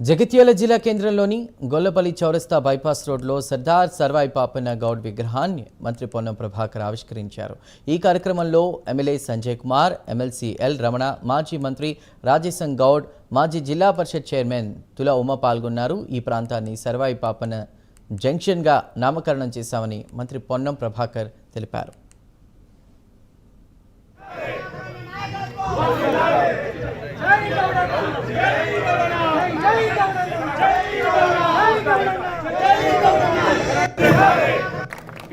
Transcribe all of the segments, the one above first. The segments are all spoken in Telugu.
జగిత్యాల జిల్లా కేంద్రంలోని గొల్లపల్లి చౌరస్తా బైపాస్ రోడ్లో సర్దార్ సర్వాయి పాపన్న గౌడ్ విగ్రహాన్ని మంత్రి పొన్నం ప్రభాకర్ ఆవిష్కరించారు. ఈ కార్యక్రమంలో MLA Sanjay Kumar, MLC L Ramana, మాజీ మంత్రి రాజేశం గౌడ్, మాజీ జిల్లా పరిషత్ చైర్మన్ తుల ఉమ పాల్గొన్నారు. ఈ ప్రాంతాన్ని సర్వాయి పాపన్న జంక్షన్గా నామకరణం చేశామని మంత్రి పొన్నం ప్రభాకర్ తెలిపారు.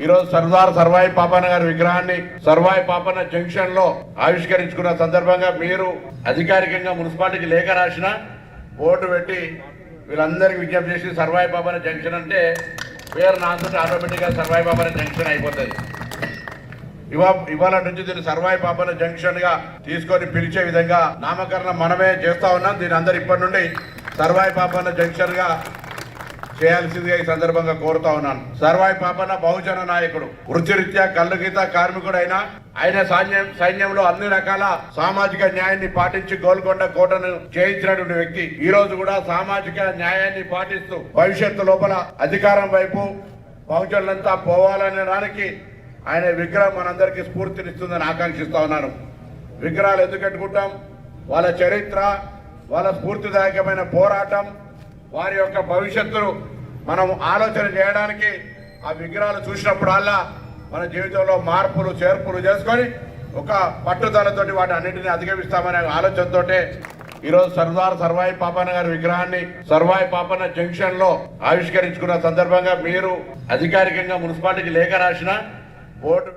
ఈరోజు సర్దార్ సర్వాయి పాపన్న గారి విగ్రహాన్ని సర్వాయి పాపన్న జంక్షన్ లో ఆవిష్కరించుకున్న సందర్భంగా మీరు అధికారికంగా మున్సిపాలిటీకి లేఖ రాసిన బోర్డు పెట్టి వీళ్ళందరికీ విజ్ఞప్తి చేసి సర్వాయి పాపన్న జంక్షన్ అంటే పేరు నాతో ఆటోమేటిక్ గా సర్వాయి పాపన్న జంక్షన్ అయిపోతుంది. ఇవాళ నుంచి దీన్ని సర్వాయి పాపన్న జంక్షన్ గా తీసుకొని పిలిచే విధంగా నామకరణం మనమే చేస్తా ఉన్నాం. దీని అందరు ఇప్పటి నుండి సర్వాయి పాపన్న జంక్షన్ గా చేయాల్సిందిగా ఈ సందర్భంగా కోరుతా ఉన్నాను. సర్వాయి పాపన్న బహుజన నాయకుడు, వృత్తిరీత్యా కల్లుగీత కార్మికుడైనా ఆయన సైన్యంలో అన్ని రకాల సామాజిక న్యాయాన్ని పాటించి గోల్కొండ కోటను చేయించినటువంటి వ్యక్తి. ఈ రోజు కూడా సామాజిక న్యాయాన్ని పాటిస్తూ భవిష్యత్తు లోపల అధికారం వైపు బహుజనులంతా పోవాలనే దానికి ఆయన విగ్రహం మనందరికీ స్ఫూర్తినిస్తుందని ఆకాంక్షిస్తా ఉన్నాను. విగ్రహాలు ఎందుకు కట్టుకుంటాం? వాళ్ళ చరిత్ర, వాళ్ళ స్ఫూర్తిదాయకమైన పోరాటం, వారి యొక్క భవిష్యత్తును మనం ఆలోచన చేయడానికి ఆ విగ్రహాలు చూసినప్పుడల్లా మన జీవితంలో మార్పులు చేర్పులు చేసుకొని ఒక పట్టుదలతోటి వాటి అన్నింటినీ అధిగమిస్తామనే ఆలోచనతో ఈరోజు సర్దార్ సర్వాయి పాపన్న గారి విగ్రహాన్ని సర్వాయి పాపన్న జంక్షన్ లో ఆవిష్కరించుకున్న సందర్భంగా మీరు అధికారికంగా మున్సిపాలిటీకి లేఖ రాసిన బోర్డు